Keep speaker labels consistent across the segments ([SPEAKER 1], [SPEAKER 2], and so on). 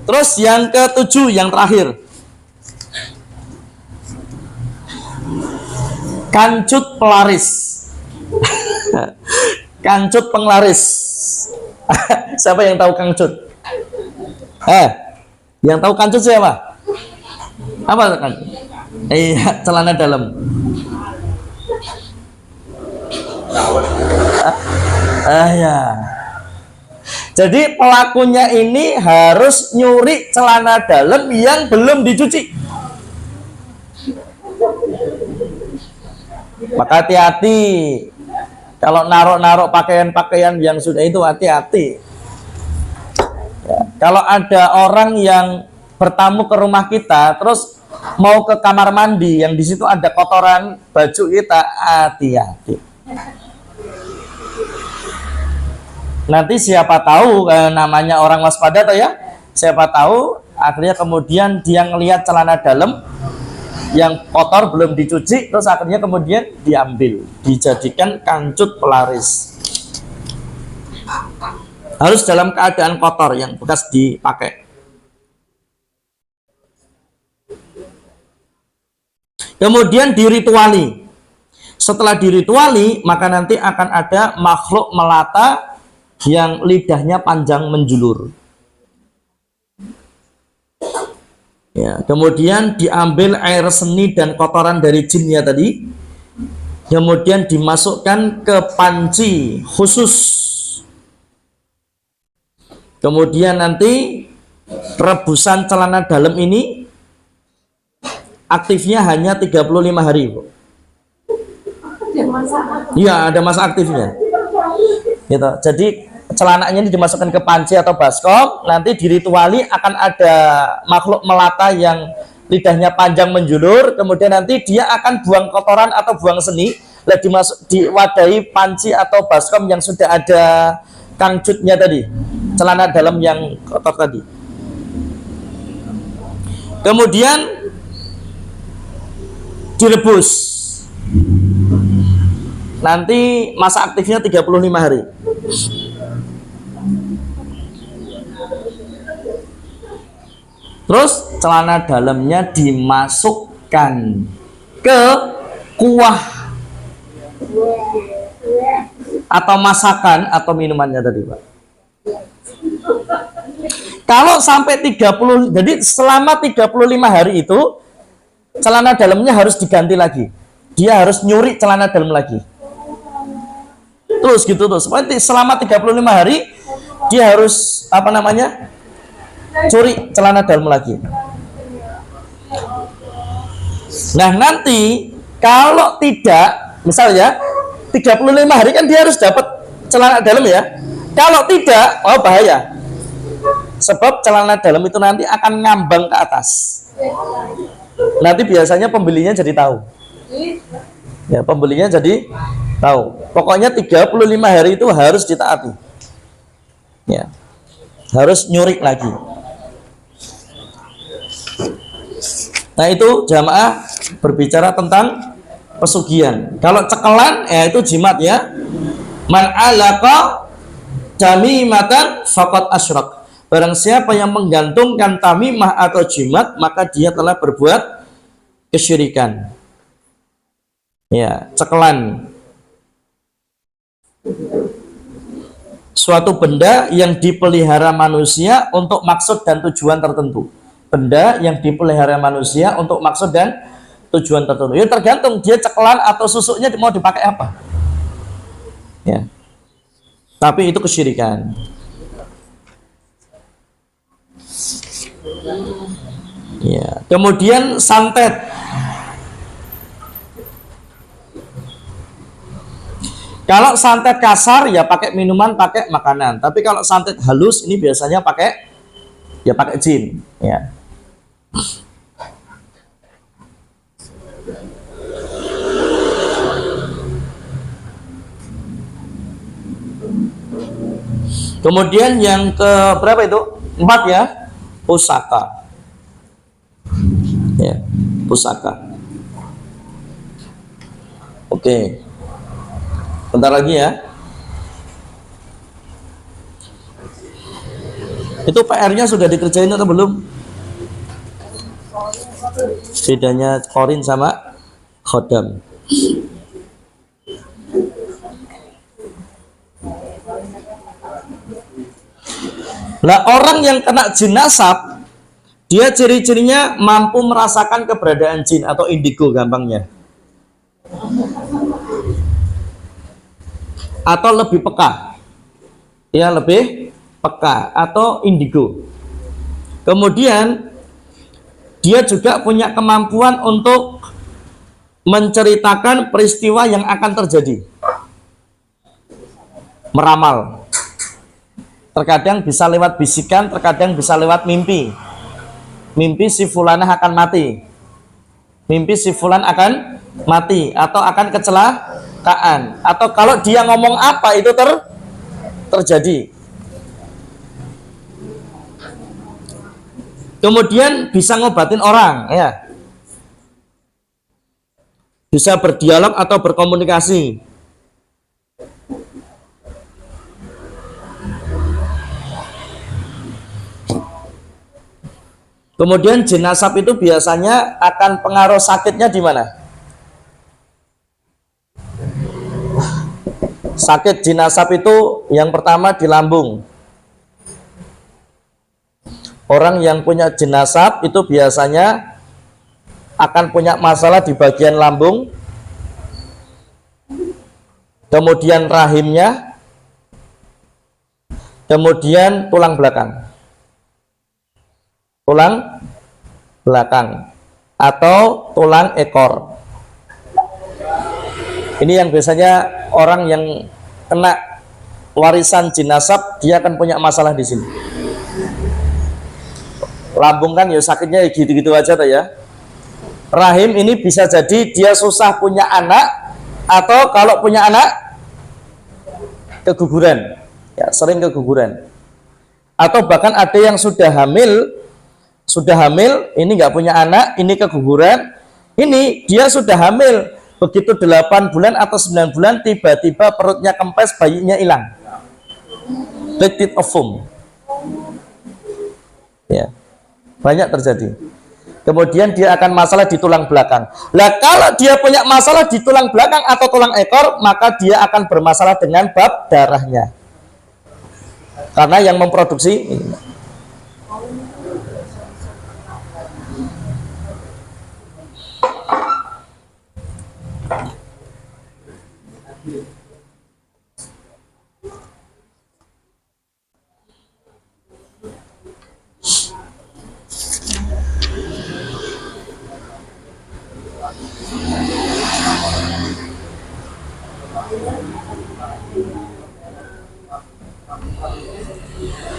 [SPEAKER 1] Terus yang ketujuh, yang terakhir, kancut pelaris. Kancut penglaris. Siapa yang tahu kancut? Yang tahu kancut siapa? Apa kan? Celana dalam. Ya. Jadi pelakunya ini harus nyuri celana dalam yang belum dicuci. Maka hati-hati kalau naruh-naruh pakaian-pakaian yang sudah itu, hati-hati. Ya, kalau ada orang yang bertamu ke rumah kita, terus mau ke kamar mandi yang di situ ada kotoran baju kita, hati-hati. Nanti siapa tahu namanya orang waspada tuh ya. Siapa tahu akhirnya kemudian dia ngelihat celana dalam yang kotor belum dicuci, terus akhirnya kemudian diambil, dijadikan kancut pelaris. Harus dalam keadaan kotor yang bekas dipakai. Kemudian dirituali. Setelah dirituali, maka nanti akan ada makhluk melata yang lidahnya panjang menjulur. Ya, kemudian diambil air seni dan kotoran dari jinnya tadi, kemudian dimasukkan ke panci khusus. Kemudian nanti rebusan celana dalam ini aktifnya hanya 35 hari. Iya, ada masa aktifnya. Gitu. Jadi celananya ini dimasukkan ke panci atau baskom, nanti dirituali akan ada makhluk melata yang lidahnya panjang menjulur, kemudian nanti dia akan buang kotoran atau buang seni, diwadahi panci atau baskom yang sudah ada kangcutnya tadi, celana dalam yang kotor tadi. Kemudian direbus. Nanti masa aktifnya 35 hari. Terus celana dalamnya dimasukkan ke kuah atau masakan atau minumannya tadi, Pak. Kalau sampai 30, jadi selama 35 hari itu celana dalamnya harus diganti lagi. Dia harus nyuri celana dalam lagi. Terus gitu terus. Selama 35 hari dia harus curi celana dalam lagi. Nah, nanti kalau tidak, misalnya 35 hari kan dia harus dapat celana dalam ya. Kalau tidak, oh bahaya. Sebab celana dalam itu nanti akan ngambang ke atas. Nanti biasanya pembelinya jadi tahu. Ya, pembelinya jadi tahu. Pokoknya 35 hari itu harus ditaati. Ya. Harus nyuri lagi. Nah, itu jamaah berbicara tentang pesugihan. Kalau cekelan, ya itu jimat ya. Man alaqa tamimatan faqad asyrak. Barang siapa yang menggantungkan tamimah atau jimat, maka dia telah berbuat kesyirikan. Ya, cekelan. Suatu benda yang dipelihara manusia untuk maksud dan tujuan tertentu. Benda yang dipelihara manusia untuk maksud dan tujuan tertentu. Ya tergantung dia cekelan atau susuknya mau dipakai apa. Ya. Tapi itu kesyirikan. Ya. Kemudian santet. Kalau santet kasar ya pakai minuman, pakai makanan. Tapi kalau santet halus ini biasanya pakai jin. Ya. Kemudian yang ke berapa itu? 4 ya, pusaka. Ya, pusaka. Oke. Bentar lagi ya. Itu PR-nya sudah dikerjain atau belum? Bedanya korin sama khodam. Nah, orang yang kena jin nasab, dia ciri-cirinya mampu merasakan keberadaan jin atau indigo gampangnya. Atau lebih peka. Ya, lebih peka atau indigo. Kemudian dia juga punya kemampuan untuk menceritakan peristiwa yang akan terjadi. Meramal. Terkadang bisa lewat bisikan, terkadang bisa lewat mimpi. Mimpi si fulanah akan mati. Mimpi si fulan akan mati atau akan kecelakaan. Atau kalau dia ngomong apa itu terjadi. Kemudian bisa ngobatin orang, ya. Bisa berdialog atau berkomunikasi. Kemudian jin nasab itu biasanya akan pengaruh sakitnya di mana? Sakit jin nasab itu yang pertama di lambung. Orang yang punya jin nasab itu biasanya akan punya masalah di bagian lambung, kemudian rahimnya, kemudian tulang belakang. Tulang belakang atau tulang ekor. Ini yang biasanya orang yang kena warisan jin nasab, dia akan punya masalah di sini. Lambung kan ya sakitnya gitu-gitu aja tuh ya. Rahim ini bisa jadi dia susah punya anak, atau kalau punya anak keguguran, ya sering keguguran. Atau bahkan ada yang sudah hamil, ini nggak punya anak, ini keguguran, ini dia sudah hamil, begitu 8 bulan atau 9 bulan tiba-tiba perutnya kempes, bayinya hilang, bleed of womb, ya banyak terjadi. Kemudian dia akan masalah di tulang belakang. Nah, kalau dia punya masalah di tulang belakang atau tulang ekor, maka dia akan bermasalah dengan bab darahnya, karena yang memproduksi ini.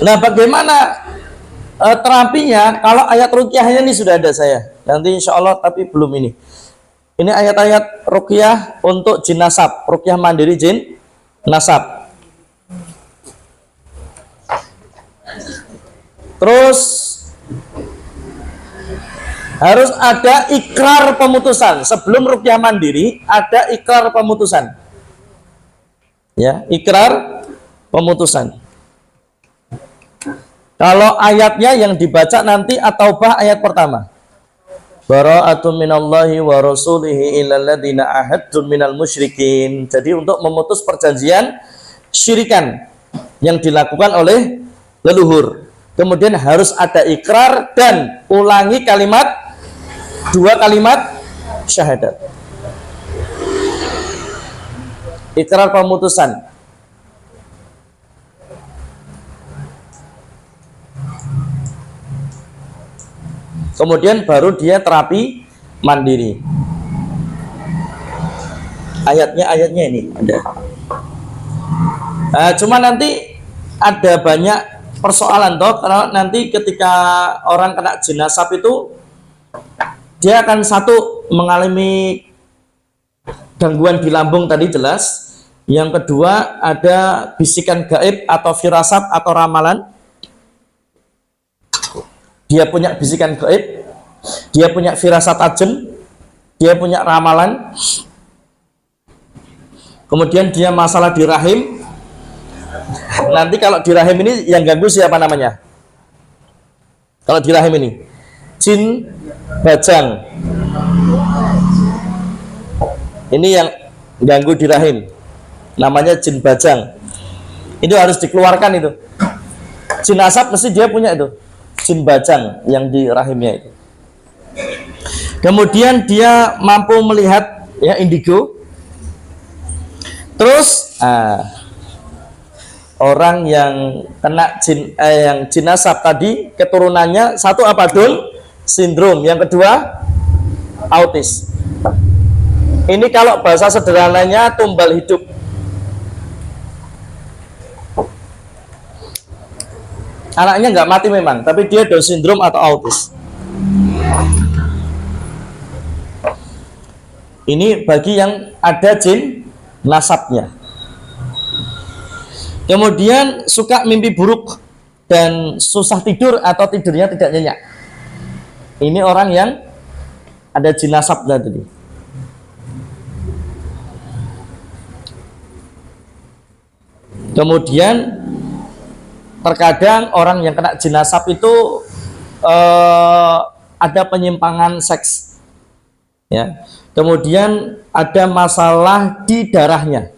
[SPEAKER 1] Nah, bagaimana terapinya? Kalau ayat ruqyahnya ini sudah ada saya. Nanti insya Allah, tapi belum ini. Ini ayat-ayat ruqyah untuk jin nasab, ruqyah mandiri jin nasab. Terus harus ada ikrar pemutusan. Sebelum ruqyah mandiri ada ikrar pemutusan. Ya, ikrar pemutusan. Kalau ayatnya yang dibaca nanti At-Taubah ayat pertama. Bara'atun minallahi wa rasulihi ilal ladzina ahadtum minal musyrikin. Jadi untuk memutus perjanjian syirikan yang dilakukan oleh leluhur. Kemudian harus ada ikrar dan ulangi kalimat, 2 kalimat syahadat. Ikrar pemutusan. Kemudian baru dia terapi mandiri. Ayatnya ini ada. Cuma nanti ada banyak persoalan toh, karena nanti ketika orang kena jin nasab itu dia akan satu mengalami gangguan di lambung tadi jelas. Yang kedua ada bisikan gaib atau firasat atau ramalan. Dia punya bisikan gaib, dia punya firasat tajam, dia punya ramalan. Kemudian dia masalah di rahim. Nanti kalau di rahim ini yang ganggu siapa namanya? Kalau di rahim ini, jin bajang. Ini yang ganggu di rahim, namanya jin bajang. Itu harus dikeluarkan itu. Jin asap mesti dia punya itu, jin bajang yang di rahimnya itu. Kemudian dia mampu melihat ya indigo. Terus orang yang kena yang jin asap tadi keturunannya satu apa Dul? Sindrom. Yang kedua autis. Ini kalau bahasa sederhananya tumbal hidup. Anaknya nggak mati memang, tapi dia Down syndrome atau autis. Ini bagi yang ada jin nasabnya. Kemudian suka mimpi buruk dan susah tidur atau tidurnya tidak nyenyak. Ini orang yang ada jin nasabnya tadi. Kemudian terkadang orang yang kena jin nasab itu ada penyimpangan seks, ya. Kemudian ada masalah di darahnya.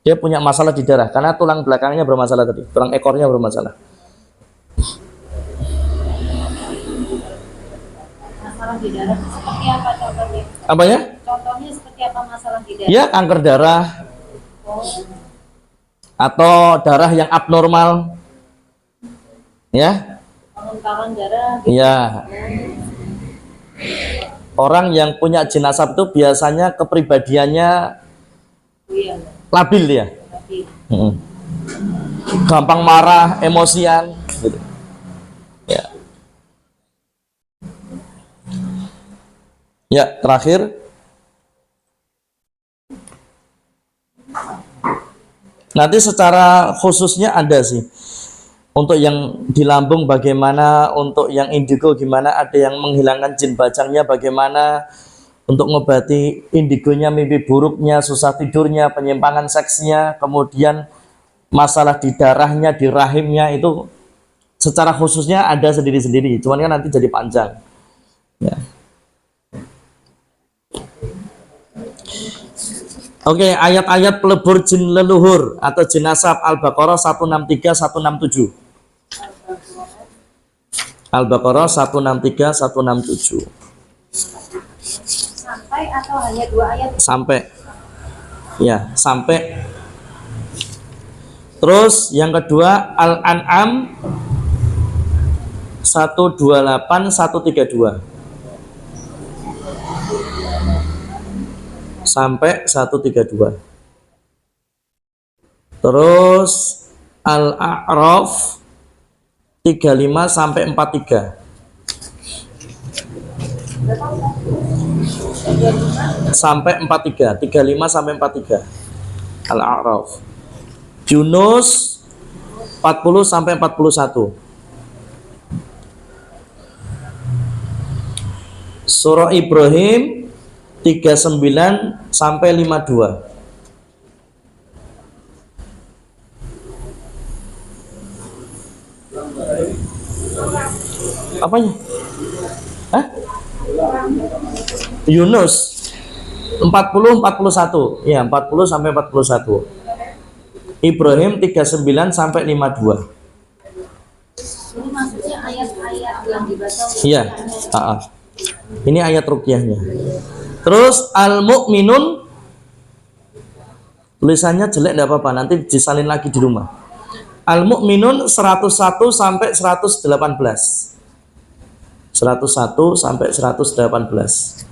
[SPEAKER 1] Dia punya masalah di darah karena tulang belakangnya bermasalah tadi, tulang ekornya bermasalah.
[SPEAKER 2] Masalah di darah seperti apa contohnya?
[SPEAKER 1] Apanya?
[SPEAKER 2] Contohnya seperti apa masalah di darah?
[SPEAKER 1] Ya, kanker darah. Atau darah yang abnormal. Ya.
[SPEAKER 2] Pengentalan darah.
[SPEAKER 1] Iya. Orang yang punya jin nasab itu biasanya kepribadiannya labil dia. Gampang marah, emosian gitu. Ya. Ya, terakhir nanti secara khususnya ada sih. Untuk yang di lambung bagaimana, untuk yang indigo gimana, ada yang menghilangkan jin bajangnya bagaimana, untuk ngobati indigonya, mimpi buruknya, susah tidurnya, penyimpangan seksnya, kemudian masalah di darahnya, di rahimnya, itu secara khususnya ada sendiri-sendiri. Cuman kan nanti jadi panjang. Ya. Oke, ayat-ayat pelebur jin leluhur atau jin nasab Al-Baqarah 163 167. Al-Baqarah 163 167.
[SPEAKER 2] Sampai atau hanya 2 ayat?
[SPEAKER 1] Sampai. Ya, sampai. Terus yang kedua Al-An'am 128 132. Sampai 132. Terus Al-A'raf 35 sampai 43. Sampai 43, 35 sampai 43. Al-A'raf. Yunus 40 sampai 41. Surah Ibrahim 39 sampai 52. Apanya? Hah? Yunus 40 41. Ya, 40 sampai 41. Ibrahim 39 sampai 52.
[SPEAKER 2] Ini maksudnya ayat-ayat yang dibaca.
[SPEAKER 1] Iya, ini ayat ruqyahnya. Terus Al-Mu'minun, tulisannya jelek enggak apa-apa, nanti disalin lagi di rumah. Al-Mu'minun 101 sampai 118. 101 sampai 118.